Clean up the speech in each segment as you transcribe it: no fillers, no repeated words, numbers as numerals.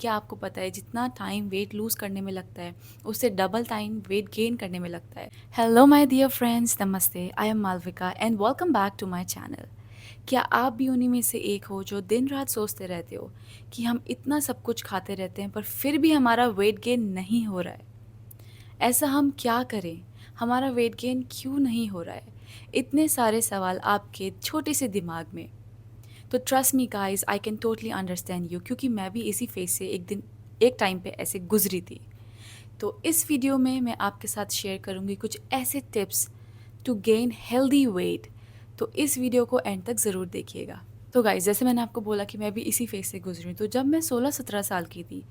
क्या आपको पता है जितना टाइम वेट लूज़ करने में लगता है उससे डबल टाइम वेट गेन करने में लगता है। हेलो माय डियर फ्रेंड्स, नमस्ते। I am Malvika and welcome back to my channel. क्या आप भी उन्हीं में से एक हो जो दिन रात सोचते रहते हो कि हम इतना सब कुछ खाते रहते हैं पर फिर भी हमारा वेट गेन नहीं हो रहा है? ऐसा हम क्या करें? हमारा वेट गेन क्यों नहीं हो रहा है? इतने सारे सवाल आपके छोटे से दिमाग में। तो trust me guys, I can totally understand you, क्योंकि मैं भी इसी फेज से एक टाइम पे ऐसे गुजरी थी। तो इस वीडियो में मैं आपके साथ शेयर करूँगी कुछ ऐसे tips to gain healthy weight. तो इस वीडियो को एंड तक ज़रूर देखिएगा। तो गाइज़, जैसे मैंने आपको बोला कि मैं भी इसी फेज़ से गुज़री हूँ। तो जब मैं 16-17 साल की थी,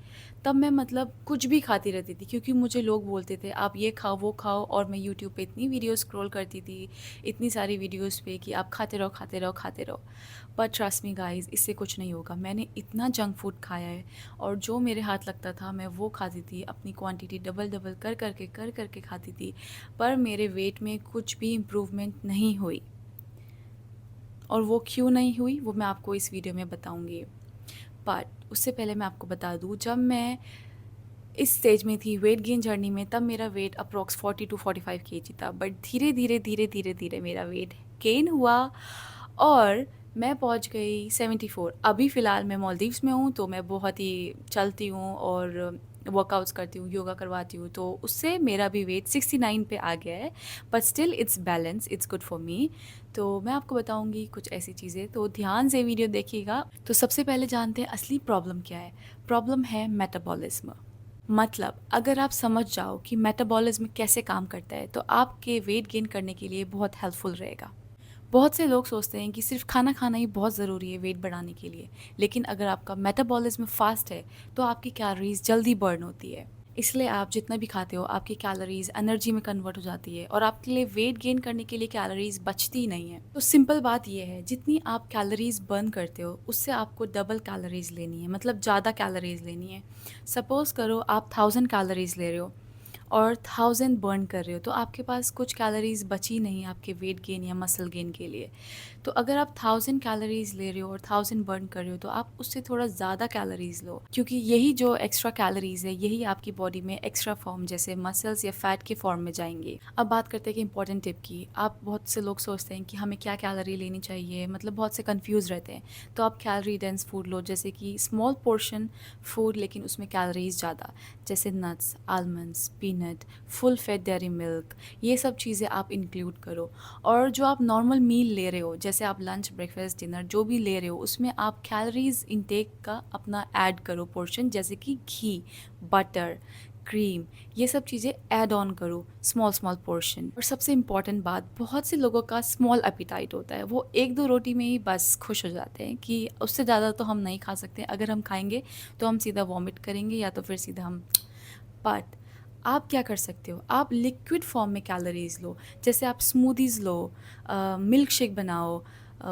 तब मैं मतलब कुछ भी खाती रहती थी, क्योंकि मुझे लोग बोलते थे आप ये खाओ, वो खाओ, और मैं यूट्यूब पे इतनी वीडियो स्क्रॉल करती थी, इतनी सारी वीडियोज़ पे कि आप खाते रहो, खाते रहो, खाते रहो। बट ट्रस्ट मी गाइज़, इससे कुछ नहीं होगा। मैंने इतना जंक फूड खाया है और जो मेरे हाथ लगता था मैं वो खाती थी। अपनी क्वांटिटी डबल-डबल कर करके खाती थी, पर मेरे वेट में कुछ भी इम्प्रूवमेंट नहीं हुई। और वो क्यों नहीं हुई वो मैं आपको इस वीडियो में बताऊंगी। बट उससे पहले मैं आपको बता दूं, जब मैं इस स्टेज में थी वेट गेन जर्नी में, तब मेरा वेट अप्रॉक्स 40 to 45 kg था। बट धीरे धीरे धीरे धीरे धीरे मेरा वेट गेन हुआ और मैं पहुंच गई 74। अभी फ़िलहाल मैं मालदीव्स में हूँ, तो मैं बहुत ही चलती हूँ और वर्कआउट्स करती हूँ, योगा करवाती हूँ, तो उससे मेरा भी वेट 69 पे आ गया है। But still it's balance, it's good for me. तो मैं आपको बताऊंगी कुछ ऐसी चीज़ें, तो ध्यान से वीडियो देखिएगा। तो सबसे पहले जानते हैं असली प्रॉब्लम क्या है। प्रॉब्लम है मेटाबॉलिज्म। मतलब अगर आप समझ जाओ कि मेटाबॉलिज्म कैसे काम करता है, तो आपके वेट गेन करने के लिए बहुत हेल्पफुल रहेगा। बहुत से लोग सोचते हैं कि सिर्फ खाना खाना ही बहुत ज़रूरी है वेट बढ़ाने के लिए, लेकिन अगर आपका मेटाबॉलिज्म फास्ट है तो आपकी कैलोरीज जल्दी बर्न होती है। इसलिए आप जितना भी खाते हो आपकी कैलोरीज एनर्जी में कन्वर्ट हो जाती है और आपके लिए वेट गेन करने के लिए कैलोरीज बचती ही नहीं है। तो सिंपल बात यह है, जितनी आप कैलोरीज बर्न करते हो उससे आपको डबल कैलोरीज लेनी है, मतलब ज़्यादा कैलोरीज लेनी है। सपोज़ करो आप 1000 कैलोरीज ले रहे हो और 1000 बर्न कर रहे हो, तो आपके पास कुछ कैलोरीज बची नहीं आपके वेट गेन या मसल गेन के लिए। तो अगर आप 1000 कैलोरीज ले रहे हो और 1000 बर्न कर रहे हो, तो आप उससे थोड़ा ज़्यादा कैलोरीज लो, क्योंकि यही जो एक्स्ट्रा कैलोरीज है यही आपकी बॉडी में एक्स्ट्रा फॉर्म जैसे मसल्स या फैट के फॉर्म में जाएंगे। अब बात करते हैं कि इंपॉर्टेंट टिप की। आप बहुत से लोग सोचते हैं कि हमें क्या कैलोरी लेनी चाहिए, मतलब बहुत से कंफ्यूज रहते हैं। तो आप कैलोरी डेंस फूड लो, जैसे कि स्मॉल पोर्शन फूड लेकिन उसमें कैलोरीज ज़्यादा, जैसे nuts, almonds, peanut, full fat dairy milk, ये सब चीज़ें आप इंक्लूड करो। और जो आप नॉर्मल मील ले रहे हो, जैसे आप लंच, ब्रेकफास्ट, डिनर जो भी ले रहे हो, उसमें आप कैलोरीज इंटेक का अपना ऐड करो पोर्शन, जैसे कि घी, बटर, क्रीम, ये सब चीज़ें ऐड ऑन करो स्मॉल स्मॉल पोर्शन। और सबसे इम्पॉर्टेंट बात, बहुत से लोगों का स्मॉल एपिटाइट होता है, वो एक दो रोटी में ही बस खुश हो जाते हैं कि उससे ज़्यादा तो हम नहीं खा सकते, अगर हम खाएंगे तो हम सीधा वॉमिट करेंगे या तो फिर सीधा हम। बट आप क्या कर सकते हो, आप लिक्विड फॉर्म में कैलोरीज लो, जैसे आप स्मूदीज़ लो, मिल्क शेक बनाओ,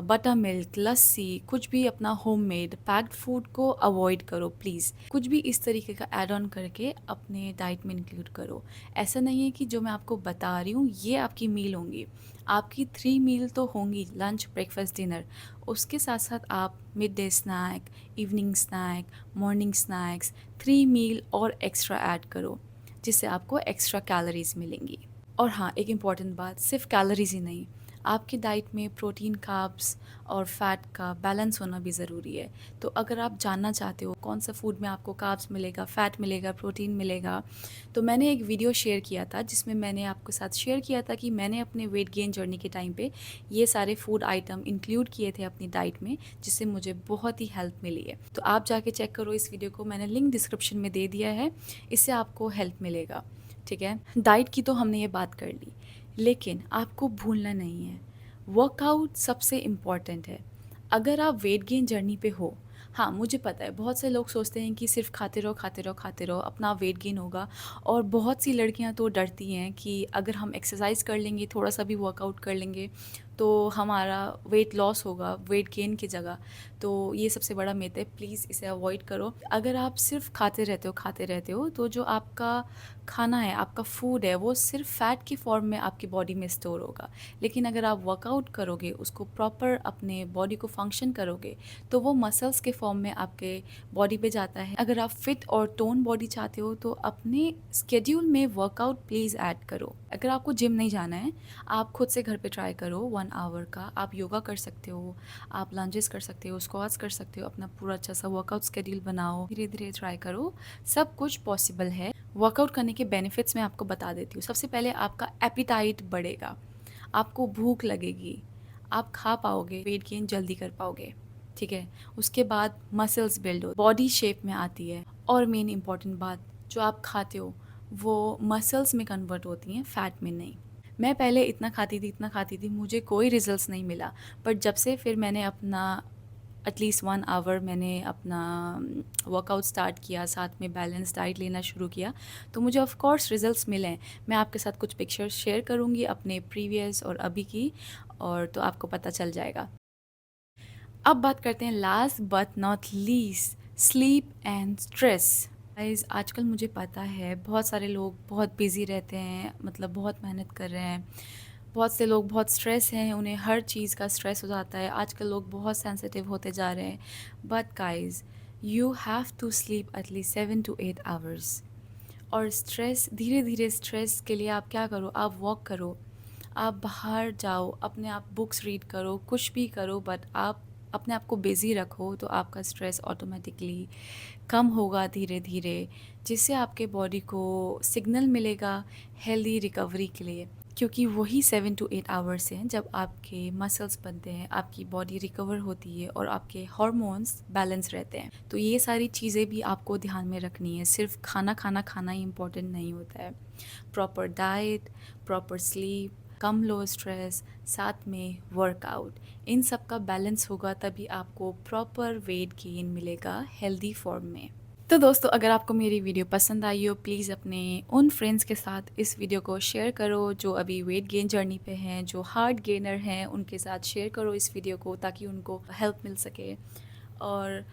बटर मिल्क, लस्सी, कुछ भी अपना होममेड। पैक्ड फूड को अवॉइड करो प्लीज़। कुछ भी इस तरीके का ऐड ऑन करके अपने डाइट में इंक्लूड करो। ऐसा नहीं है कि जो मैं आपको बता रही हूँ ये आपकी मील होंगी, आपकी 3 मील तो होंगी, लंच, ब्रेकफास्ट, डिनर। उसके साथ साथ आप mid day snack, evening snack, morning snacks, 3 meal और एक्स्ट्रा ऐड करो, जिससे आपको एक्स्ट्रा कैलोरीज मिलेंगी। और हाँ, एक इम्पॉर्टेंट बात, सिर्फ कैलोरीज ही नहीं, आपकी डाइट में प्रोटीन, कार्ब्स और फैट का बैलेंस होना भी ज़रूरी है। तो अगर आप जानना चाहते हो कौन सा फूड में आपको कार्ब्स मिलेगा, फैट मिलेगा, प्रोटीन मिलेगा, तो मैंने एक वीडियो शेयर किया था जिसमें मैंने आपके साथ शेयर किया था कि मैंने अपने वेट गेन जर्नी के टाइम पे ये सारे फूड आइटम इंक्लूड किए थे अपनी डाइट में, जिससे मुझे बहुत ही हेल्प मिली है। तो आप जाके चेक करो इस वीडियो को, मैंने लिंक डिस्क्रिप्शन में दे दिया है, इससे आपको हेल्प मिलेगा। ठीक है, डाइट की तो हमने ये बात कर ली, लेकिन आपको भूलना नहीं है, वर्कआउट सबसे इम्पॉर्टेंट है। अगर आप वेट गेन जर्नी पे हो, हाँ मुझे पता है बहुत से लोग सोचते हैं कि सिर्फ खाते रहो खाते रहो खाते रहो अपना वेट गेन होगा, और बहुत सी लड़कियां तो डरती हैं कि अगर हम एक्सरसाइज कर लेंगे, थोड़ा सा भी वर्कआउट कर लेंगे तो हमारा वेट लॉस होगा वेट गेन की जगह। तो ये सबसे बड़ा मिथ है, प्लीज़ इसे अवॉइड करो। अगर आप सिर्फ खाते रहते हो तो जो आपका खाना है, आपका फूड है, वो सिर्फ फ़ैट की फॉर्म में आपकी बॉडी में स्टोर होगा। लेकिन अगर आप वर्कआउट करोगे, उसको प्रॉपर अपने बॉडी को फंक्शन करोगे, तो वो मसल्स के फॉर्म में आपके बॉडी पे जाता है। अगर आप फिट और टोन बॉडी चाहते हो तो अपने स्केड्यूल में वर्कआउट प्लीज़ ऐड करो। अगर आपको जिम नहीं जाना है, आप खुद से घर पे ट्राई करो 1 आवर का। आप योगा कर सकते हो, आप लंजेस कर सकते हो, स्क्वाट्स कर सकते हो, अपना पूरा अच्छा सा वर्कआउट स्केड्यूल बनाओ, धीरे धीरे ट्राई करो, सब कुछ पॉसिबल है। वर्कआउट करने के बेनिफिट्स मैं आपको बता देती हूँ। सबसे पहले आपका एपिटाइट बढ़ेगा, आपको भूख लगेगी, आप खा पाओगे, वेट गेन जल्दी कर पाओगे, ठीक है। उसके बाद मसल्स बिल्ड हो, बॉडी शेप में आती है, और मेन इंपॉर्टेंट बात, जो आप खाते हो वो मसल्स में कन्वर्ट होती हैं, फैट में नहीं। मैं पहले इतना खाती थी, मुझे कोई रिजल्ट्स नहीं मिला, बट जब से फिर मैंने अपना एटलीस्ट 1 आवर मैंने अपना वर्कआउट स्टार्ट किया, साथ में बैलेंस डाइट लेना शुरू किया, तो मुझे ऑफ कोर्स रिजल्ट्स मिले हैं। मैं आपके साथ कुछ पिक्चर्स शेयर करूँगी अपने प्रीवियस और अभी की, और तो आपको पता चल जाएगा। अब बात करते हैं last but not least, sleep and stress. Guys, आजकल मुझे पता है बहुत सारे लोग बहुत बिज़ी रहते हैं, मतलब बहुत मेहनत कर रहे हैं। बहुत से लोग बहुत स्ट्रेस हैं, उन्हें हर चीज़ का स्ट्रेस हो जाता है। आजकल लोग बहुत सेंसिटिव होते जा रहे हैं। But guys, you have to sleep at least 7 to 8 hours. और स्ट्रेस, धीरे धीरे स्ट्रेस के लिए आप क्या करो, आप वॉक करो, आप बाहर जाओ, अपने आप बुक्स रीड करो, कुछ भी करो, बट आप अपने आप को बिज़ी रखो, तो आपका स्ट्रेस ऑटोमेटिकली कम होगा धीरे धीरे, जिससे आपके बॉडी को सिग्नल मिलेगा हेल्दी रिकवरी के लिए। क्योंकि वही 7 to 8 आवर्स हैं जब आपके मसल्स बनते हैं, आपकी बॉडी रिकवर होती है और आपके हार्मोन्स बैलेंस रहते हैं। तो ये सारी चीज़ें भी आपको ध्यान में रखनी है। सिर्फ खाना ही इम्पोर्टेंट नहीं होता है। प्रॉपर डाइट, प्रॉपर स्लीप, कम लो स्ट्रेस, साथ में वर्कआउट, इन सब का बैलेंस होगा, तभी आपको प्रॉपर वेट गेन मिलेगा हेल्दी फॉर्म में। तो दोस्तों, अगर आपको मेरी वीडियो पसंद आई हो, प्लीज़ अपने उन फ्रेंड्स के साथ इस वीडियो को शेयर करो जो अभी वेट गेन जर्नी पे हैं, जो हार्ड गेनर हैं, उनके साथ शेयर करो इस वीडियो को, ताकि उनको हेल्प मिल सके। और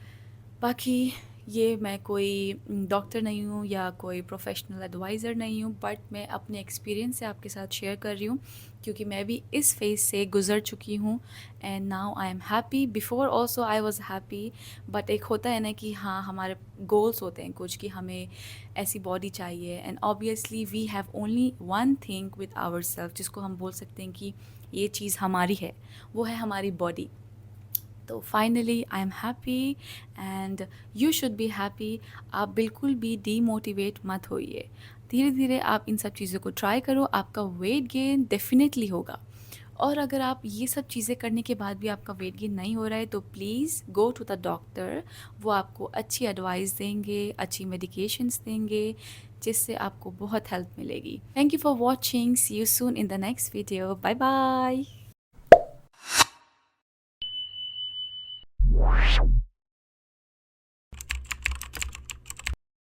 बाकी, ये मैं कोई डॉक्टर नहीं हूँ या कोई प्रोफेशनल एडवाइज़र नहीं हूँ, बट मैं अपने एक्सपीरियंस से आपके साथ शेयर कर रही हूँ, क्योंकि मैं भी इस फेज़ से गुज़र चुकी हूँ। And now I am happy. Before also I was happy, but एक होता है ना कि हाँ, हमारे गोल्स होते हैं कुछ, कि हमें ऐसी बॉडी चाहिए, and obviously we have only one thing with ourself, जिसको हम बोल सकते हैं कि ये चीज़ हमारी है, वो है हमारी बॉडी। तो finally I am happy, and you should be happy. आप बिल्कुल भी डीमोटिवेट मत होइए, धीरे धीरे आप इन सब चीज़ों को ट्राई करो, आपका वेट गेन डेफिनेटली होगा। और अगर आप ये सब चीज़ें करने के बाद भी आपका वेट गेन नहीं हो रहा है, तो please go to the doctor. वो आपको अच्छी एडवाइस देंगे, अच्छी मेडिकेशंस देंगे, जिससे आपको बहुत हेल्प मिलेगी। Thank you for watching, see you soon in the next video, bye bye.